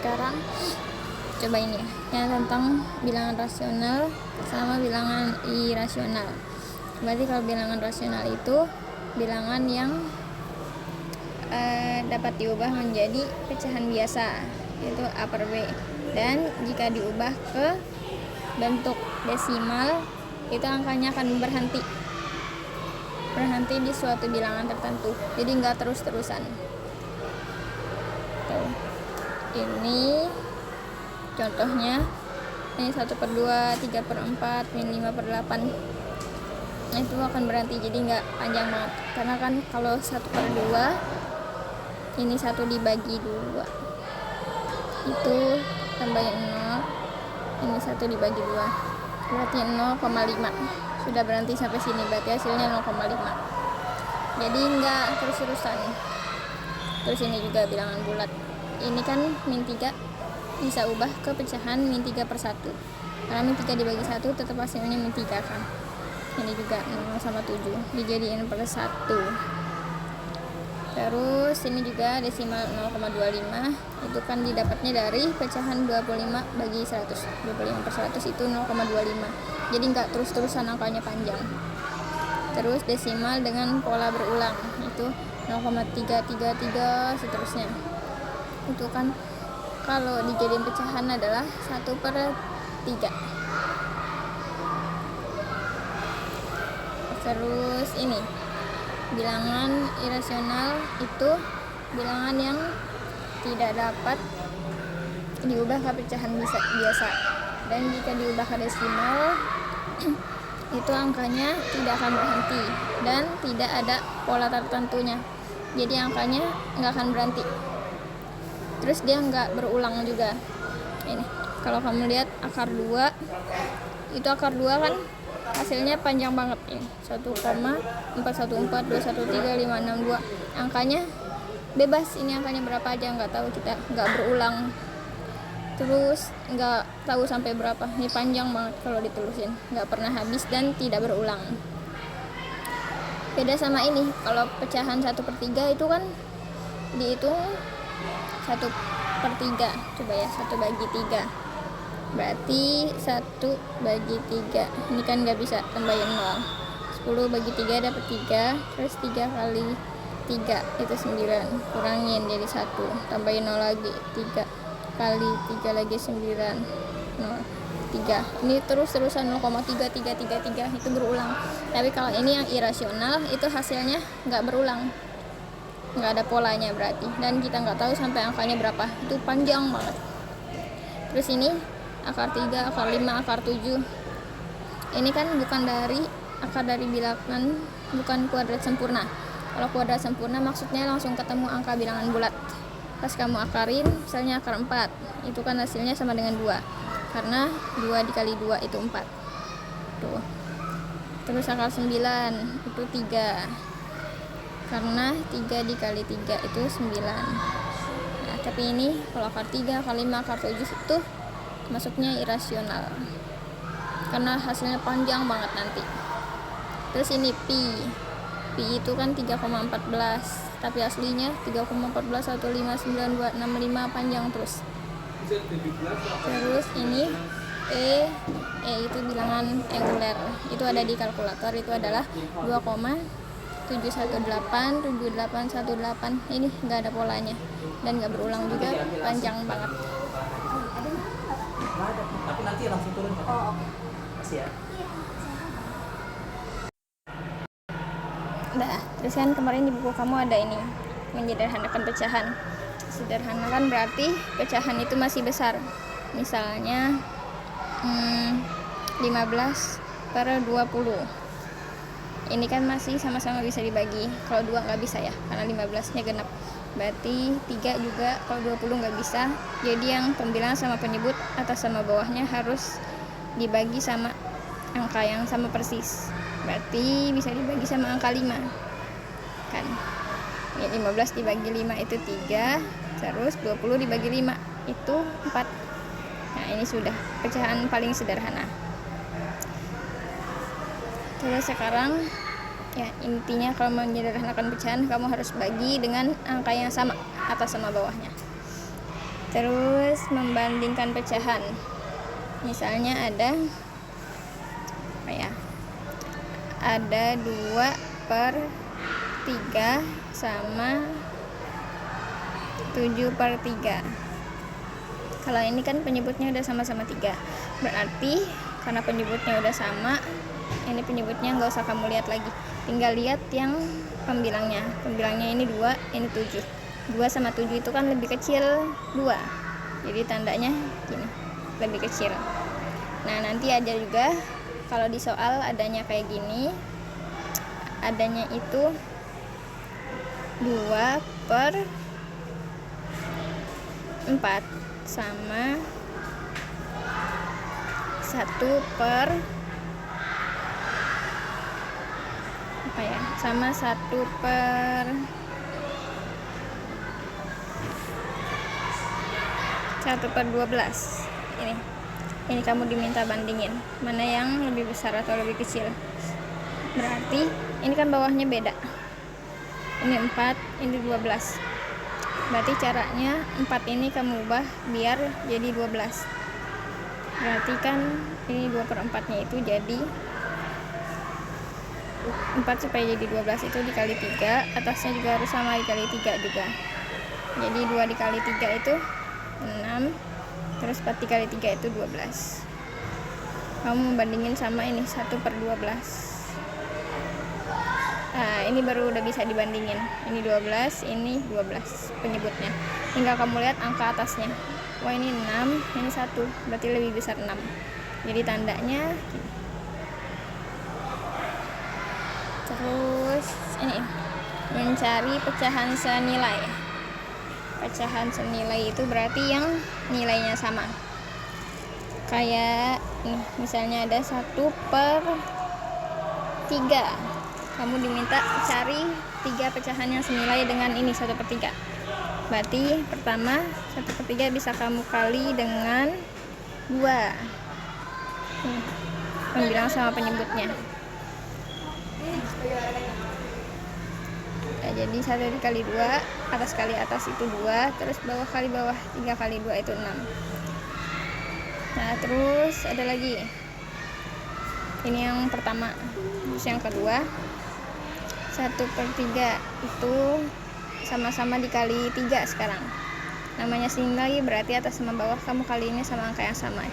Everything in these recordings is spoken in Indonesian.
sekarang coba ini ya, yang tentang bilangan rasional sama bilangan irasional. Berarti kalau bilangan rasional itu bilangan yang dapat diubah menjadi pecahan biasa, yaitu A per B. Dan jika diubah ke bentuk desimal, itu angkanya akan berhenti di suatu bilangan tertentu, jadi nggak terus-terusan. Tuh. Ini contohnya, ini 1/2, 3/4, min 5/8. Nah, itu akan berhenti, jadi nggak panjang banget. Karena kan kalau 1/2, ini 1 dibagi 2, itu tambahin 0, ini 1 dibagi 2, berarti 0,5. Sudah berhenti sampai sini, berarti hasilnya 0,5. Jadi nggak terus-terusan. Terus ini juga bilangan bulat. Ini kan min 3 bisa ubah ke pecahan min 3/1. Karena min 3 dibagi 1 tetap hasilnya min 3 kan. Ini juga 0 sama 7 dijadiin per 1. Terus ini juga desimal 0,25, itu kan didapatnya dari pecahan 25 bagi 100. 25/100 itu 0,25. Jadi nggak terus-terusan angkanya panjang. Terus desimal dengan pola berulang, itu 0,333 seterusnya. Itu kan kalau dijadiin pecahan adalah 1/3. Terus ini bilangan irasional itu bilangan yang tidak dapat diubah ke pecahan biasa, dan jika diubah ke desimal itu angkanya tidak akan berhenti dan tidak ada pola tertentunya, jadi angkanya nggak akan berhenti. Terus dia nggak berulang juga. Ini kalau kamu lihat akar 2, itu akar 2 kan hasilnya panjang banget ini, 1,414213562. Angkanya bebas, ini angkanya berapa aja nggak tahu, kita nggak berulang, terus nggak tahu sampai berapa. Ini panjang banget kalau diterusin, nggak pernah habis dan tidak berulang. Beda sama ini, kalau pecahan 1/3 itu kan dihitung 1/3. Coba ya, 1 bagi 3, berarti 1 bagi 3, ini kan nggak bisa tambahin 0. 10 bagi 3 dapat 3, terus 3 kali 3 itu 9, kurangin jadi 1, tambahin 0 lagi, 3 kali 3 lagi 9, 0, 3. Ini terus-terusan 0,3333, itu berulang. Tapi kalau ini yang irasional, itu hasilnya nggak berulang, nggak ada polanya berarti, dan kita nggak tahu sampai angkanya berapa, itu panjang banget. Terus ini akar 3, akar 5, akar 7. Ini kan bukan dari akar dari bilangan, bukan kuadrat sempurna. Kalau kuadrat sempurna maksudnya langsung ketemu angka bilangan bulat. Pas kamu akarin, misalnya akar 4, itu kan hasilnya sama dengan 2. Karena 2 dikali 2 itu 4. Tuh. Terus akar 9 itu 3. Karena 3 dikali 3 itu 9. Nah, tapi ini kalau akar 3, akar 5, akar 7 itu masuknya irasional karena hasilnya panjang banget nanti. Terus ini pi itu kan 3,14, tapi aslinya 3,14159265, panjang terus. Terus ini e itu bilangan angular, itu ada di kalkulator, itu adalah 2,7187818. Ini nggak ada polanya dan nggak berulang juga, panjang banget. Tapi nanti langsung turun kan? Oh, oke. Makasih ya. Udah, terus kan kemarin di buku kamu ada ini, menyederhanakan pecahan. Sederhanakan berarti pecahan itu masih besar. Misalnya 15/20. Ini kan masih sama-sama bisa dibagi. Kalau 2 nggak bisa ya, karena 15-nya genap. Berarti 3 juga, kalau 20 nggak bisa. Jadi yang pembilangan sama penyebut atas sama bawahnya harus dibagi sama angka yang sama persis. Berarti bisa dibagi sama angka 5 kan ya, 15 dibagi 5 itu 3, terus 20 dibagi 5 itu 4. Nah, ini sudah pecahan paling sederhana. Terus sekarang ya, intinya kalau menyederhanakan pecahan, kamu harus bagi dengan angka yang sama atas sama bawahnya. Terus membandingkan pecahan. Misalnya ada apa ya? Ada 2/3 sama 7/3. Kalau ini kan penyebutnya udah sama-sama 3. Berarti karena penyebutnya udah sama, ini penyebutnya nggak usah kamu lihat lagi. Tinggal lihat yang pembilangnya. Pembilangnya ini 2, ini 7. 2 sama 7 itu kan lebih kecil 2. Jadi tandanya gini, lebih kecil. Nah, nanti ada juga kalau di soal adanya kayak gini. Adanya itu 2/4 sama 1/12. Ini kamu diminta bandingin mana yang lebih besar atau lebih kecil. Berarti ini kan bawahnya beda, ini 4, ini 12. Berarti caranya 4 ini kamu ubah biar jadi 12. Berarti kan ini 2/4 nya itu jadi 4 supaya jadi 12 itu dikali 3, atasnya juga harus sama dikali 3 juga. Jadi 2 dikali 3 itu 6, terus 4 dikali 3 itu 12. Kamu membandingin sama ini 1/12. Nah, ini baru udah bisa dibandingin. Ini 12, ini 12 penyebutnya. Tinggal kamu lihat angka atasnya. Wah, ini 6, ini 1, berarti lebih besar 6. Jadi tandanya gini. Terus ini mencari pecahan senilai. Pecahan senilai itu berarti yang nilainya sama. Kayak nih, misalnya ada 1/3. Kamu diminta cari 3 pecahan yang senilai dengan ini 1/3. Berarti pertama 1/3 bisa kamu kali dengan 2. Pembilang sama penyebutnya. Nah, jadi 1 dikali 2, atas kali atas itu 2, terus bawah kali bawah, 3 kali 2 itu 6. Nah, terus ada lagi. Ini yang pertama. Terus yang kedua 1/3 itu sama-sama dikali 3 sekarang. Namanya senilai berarti atas sama bawah kamu kali ini sama angka yang sama.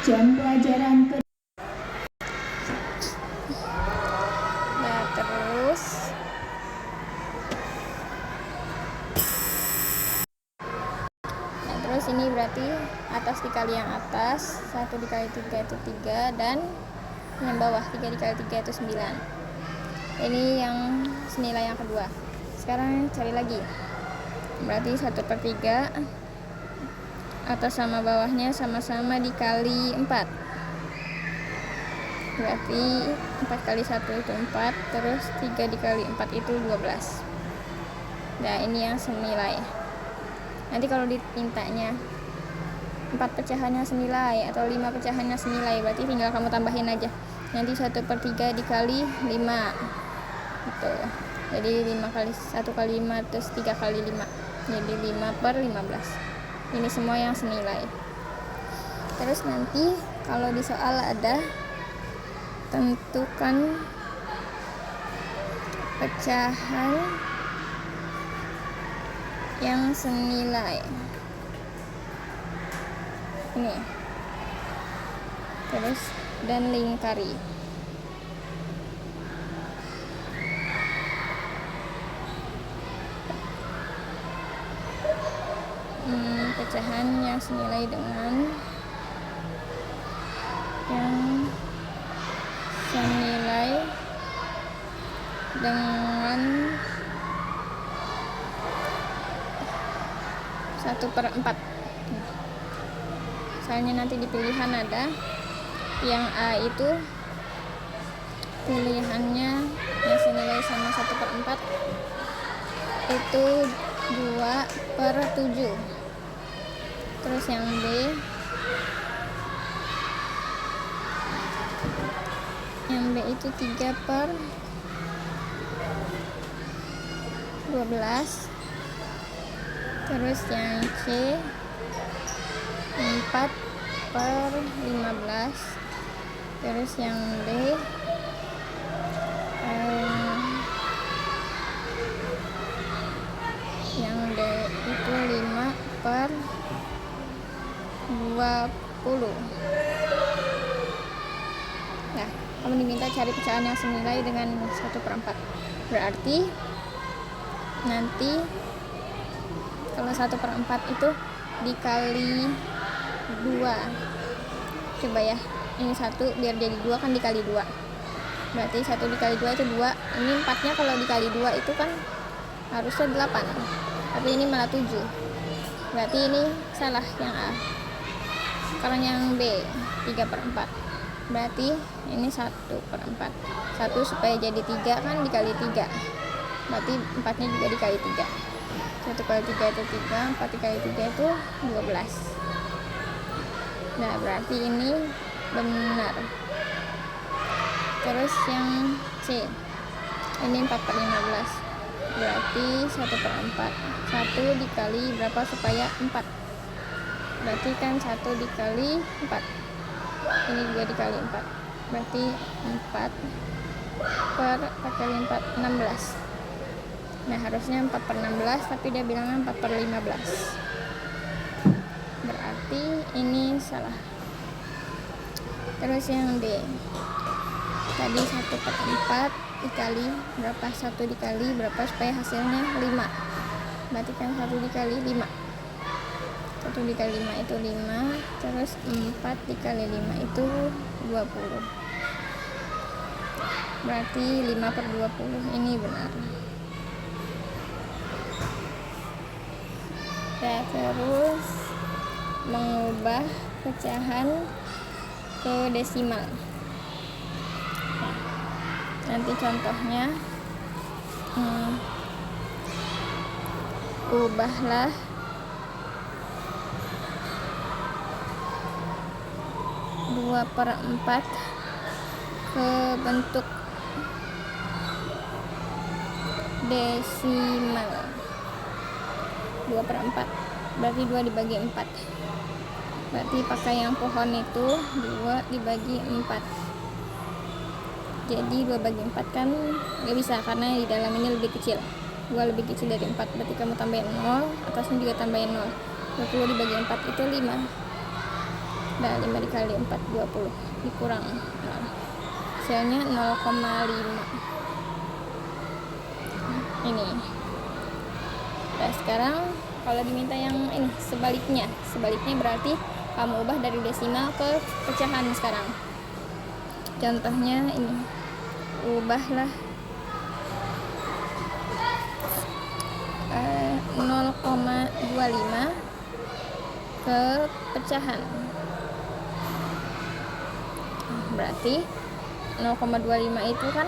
Jam pelajaran ke Nah, terus ini berarti atas dikali yang atas, 1 dikali 3 itu 3, dan yang bawah 3 dikali 3 itu 9. Ini yang senilai yang kedua. Sekarang cari lagi. Berarti 1/3 atas sama bawahnya sama-sama dikali 4. Berarti 4 kali 1 itu 4, terus 3 dikali 4 itu 12. Nah, ini yang senilai. Nanti kalau ditintanya 4 pecahannya senilai atau 5 pecahannya senilai, berarti tinggal kamu tambahin aja. Nanti 1/3 dikali 5 gitu. Jadi 5 kali 1 kali 5 terus 3 kali 5, jadi 5/15. Ini semua yang senilai. Terus nanti kalau di soal ada tentukan pecahan yang senilai. Ini. Terus dan lingkari. Pecahan yang senilai dengan satu per 4. Soalnya nanti di pilihan ada yang A itu pilihannya yang senilai sama 1/4 itu 2/7. Terus yang B itu 3/12. Terus yang C 4/15. Terus yang D itu 5/20. Nah, kamu diminta cari pecahan yang senilai dengan 1/4. Berarti nanti kalau 1/4 itu dikali 2. Coba ya, ini 1 biar jadi 2 kan dikali 2. Berarti 1 dikali 2 itu 2. Ini 4-nya kalau dikali 2 itu kan harusnya 8. Tapi ini malah 7. Berarti ini salah yang A. Sekarang yang B 3/4. Berarti ini 1/4. 1 supaya jadi 3 kan dikali 3. Berarti 4-nya juga dikali 3. 1 kali 3 itu 3, 4 dikali 3 itu 12. Nah, berarti ini benar. Terus yang C ini 4/15. Berarti 1/4. 1 dikali berapa supaya 4? Berarti kan 1 dikali 4. Ini juga dikali 4. Berarti 4 kali 4 16. Nah, harusnya 4/16, tapi dia bilangnya 4/15. Berarti ini salah. Terus yang D tadi 1/4 dikali berapa? 1 dikali berapa supaya hasilnya 5. Berarti kan 1 dikali 5. 1 dikali 5 itu 5. Terus 4 dikali 5 itu 20. Berarti 5/20 ini benar. Ya, terus mengubah pecahan ke desimal. Nanti contohnya ubahlah 2/4 ke bentuk desimal. 2/4 berarti 2 dibagi 4. Berarti pakai yang pohon itu 2 dibagi 4. Jadi 2 bagi 4 kan gak bisa karena di dalam ini lebih kecil. 2 lebih kecil dari 4. Berarti kamu tambahin 0, atasnya juga tambahin 0. 20 dibagi 4 itu 5. Nah, 5 dikali 4 20 dikurang 0. Hasilnya 0,5. Ini. Nah, sekarang kalau diminta yang ini sebaliknya berarti kamu ubah dari desimal ke pecahan sekarang. Contohnya ini, ubahlah 0,25 ke pecahan. Berarti 0,25 itu kan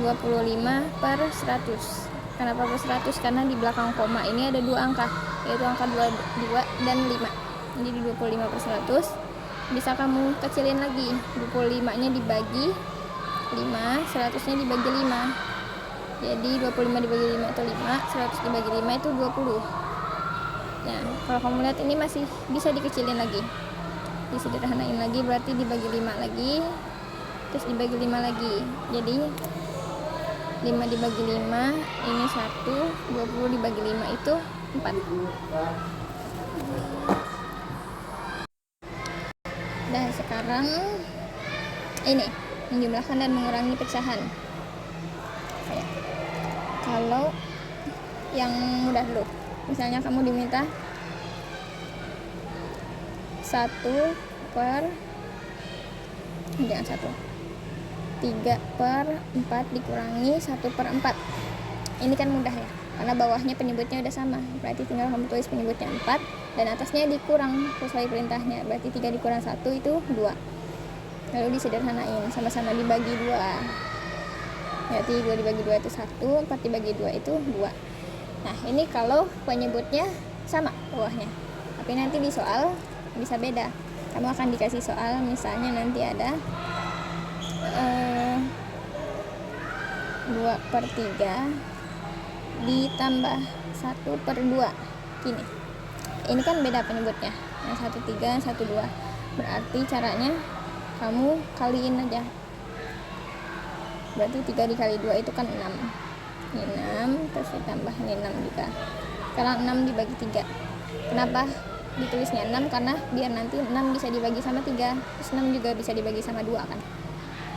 25/100. Kenapa per 100? Karena di belakang koma ini ada 2 angka, yaitu angka 2 dan 5. Jadi 25/100 bisa kamu kecilin lagi. 25-nya dibagi 5, 100-nya dibagi 5. Jadi 25 dibagi 5 itu 5, 100 dibagi 5 itu 20. Nah, kalau kamu lihat ini masih bisa dikecilin lagi. Disederhanain lagi, berarti dibagi 5 lagi, terus dibagi 5 lagi. Jadi 5 dibagi 5 ini 1, 20 dibagi 5 itu 4. Nah, sekarang ini menjumlahkan dan mengurangi pecahan. Kalau yang mudah dulu, misalnya kamu diminta 3/4 dikurangi 1/4. Ini kan mudah ya, karena bawahnya penyebutnya udah sama. Berarti tinggal kamu tulis penyebutnya 4 dan atasnya dikurang sesuai perintahnya. Berarti 3 dikurang 1 itu 2. Lalu disederhanain, sama-sama dibagi 2. Berarti 2 dibagi 2 itu 1, 4 dibagi 2 itu 2. Nah, ini kalau penyebutnya sama bawahnya. Tapi nanti di soal bisa beda. Kamu akan dikasih soal, misalnya nanti ada 2/3 ditambah 1/2. Gini. Ini kan beda penyebutnya. Yang 1/3, 1/2. Berarti caranya kamu kaliin aja. Berarti 3 dikali 2 itu kan 6. Ini 6, terus ditambah ini 6 juga. Sekarang 6 dibagi 3. Kenapa ditulisnya 6? Karena biar nanti 6 bisa dibagi sama 3. Terus 6 juga bisa dibagi sama 2 kan.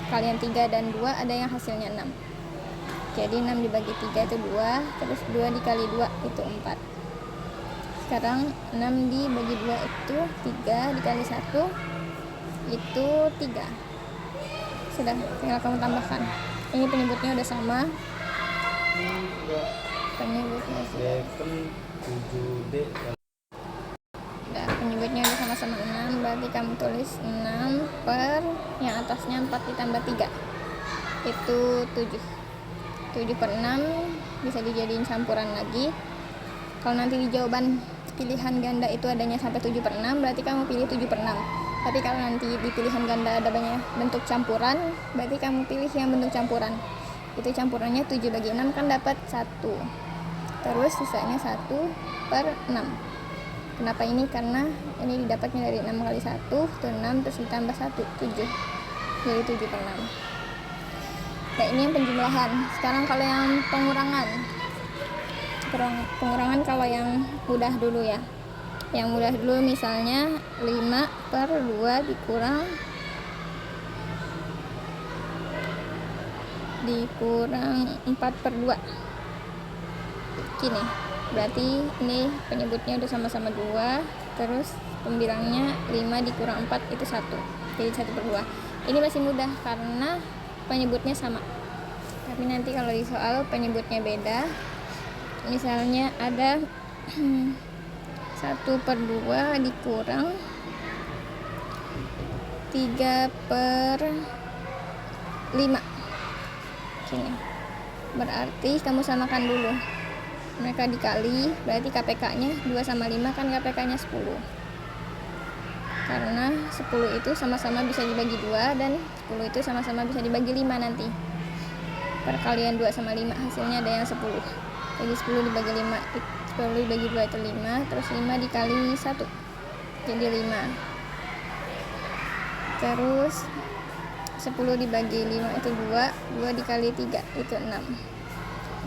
Kalian 3 dan 2 ada yang hasilnya 6. Jadi 6 dibagi 3 itu 2. Terus 2 dikali 2 itu 4. Sekarang 6 dibagi 2 itu 3, dikali 1 itu 3. Sudah, tinggal kamu tambahkan. Ini penyebutnya udah sama. Penyebutnya sudah. Udah, penyebutnya udah sama-sama 6. Berarti kamu tulis 6 per yang atasnya 4 ditambah 3 itu 7. 7/6 bisa dijadiin campuran lagi. Kalau nanti di jawaban pilihan ganda itu adanya sampai 7/6, berarti kamu pilih 7/6. Tapi kalau nanti di pilihan ganda ada banyak bentuk campuran, berarti kamu pilih yang bentuk campuran. Itu campurannya 7/6 kan dapat 1. Terus sisanya 1/6. Kenapa ini? Karena ini didapatnya dari 6 kali 1 itu 6, terus ditambah 1 7. Jadi 7/6. Nah, ini yang penjumlahan. Sekarang kalau yang pengurangan kalau yang mudah dulu ya. Yang mudah dulu misalnya 5/2 dikurang 4/2. Gini. Berarti ini penyebutnya udah sama-sama 2. Terus pembilangnya 5 dikurang 4 itu 1. Jadi 1/2. Ini masih mudah karena penyebutnya sama. Tapi nanti kalau di soal penyebutnya beda. Misalnya ada 1/2 dikurang 3/5. Gini. Berarti kamu samakan dulu. Mereka dikali, berarti KPK-nya 2 sama 5 kan KPK-nya 10. Karena 10 itu sama-sama bisa dibagi 2 dan 10 itu sama-sama bisa dibagi 5 nanti. Perkalian 2 sama 5 hasilnya ada yang 10. Jadi 10 dibagi 5, 10 dibagi 2 itu 5, terus 5 dikali 1 jadi 5. Terus 10 dibagi 5 itu 2, 2 dikali 3 itu 6.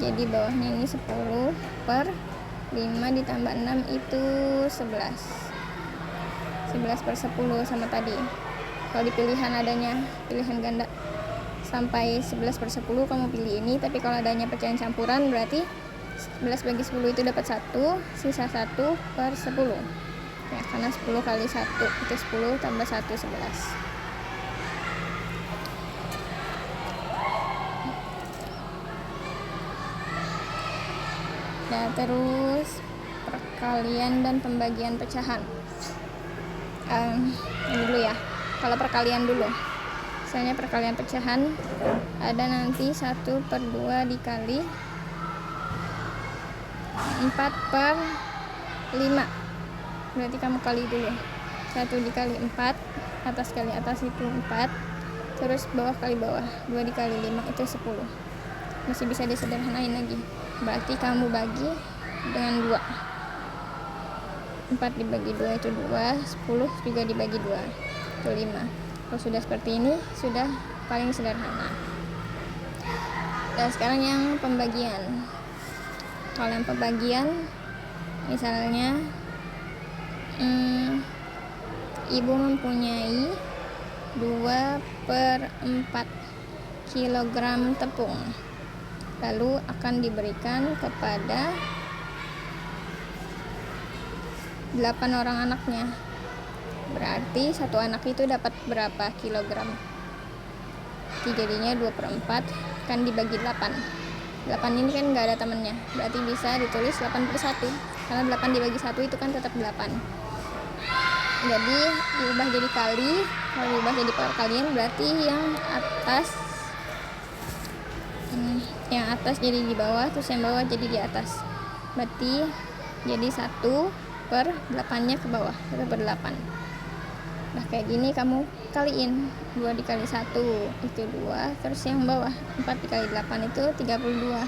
Jadi bawahnya ini 10/5 ditambah 6 itu 11. 11/10 sama tadi. Kalau di pilihan adanya pilihan ganda sampai 11/10 kamu pilih ini, tapi kalau adanya pecahan campuran berarti 11 bagi 10 itu dapat 1, sisa 1/10. Ya, karena 10 kali 1 itu 10 tambah 1 11. Nah, terus perkalian dan pembagian pecahan. Ini dulu ya. Kalau perkalian dulu. Misalnya perkalian pecahan ada nanti 1/2 dikali 4/5. Berarti kamu kali dulu. 1 dikali 4, atas kali atas itu 4. Terus bawah kali bawah. 2 dikali 5 itu 10. Masih bisa disederhanain lagi. Berarti kamu bagi dengan 2. 4 dibagi 2 itu 2, 10 juga dibagi 2 itu 5. Kalau sudah seperti ini sudah paling sederhana. Dan sekarang yang pembagian. Kalau yang pembagian misalnya ibu mempunyai 2/4 kilogram tepung, lalu akan diberikan kepada 8 orang anaknya. Berarti satu anak itu dapat berapa kilogram? Jadinya 2/4 kan dibagi 8. 8 ini kan nggak ada temennya, berarti bisa ditulis 8/1. Karena 8 dibagi 1 itu kan tetap 8. Jadi diubah jadi kali. Kalau diubah jadi perkalian berarti yang atas jadi di bawah, terus yang bawah jadi di atas. berarti jadi 1/8-nya ke bawah, 1/8. Nah kayak gini kamu kaliin, 2 dikali 1 itu 2, terus yang bawah 4 dikali 8 itu 32.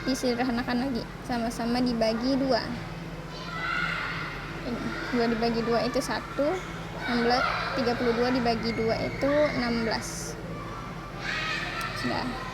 Disederhanakan lagi, sama-sama dibagi 2. 2 dibagi 2 itu 1, 32 dibagi 2 itu 16. Sudah.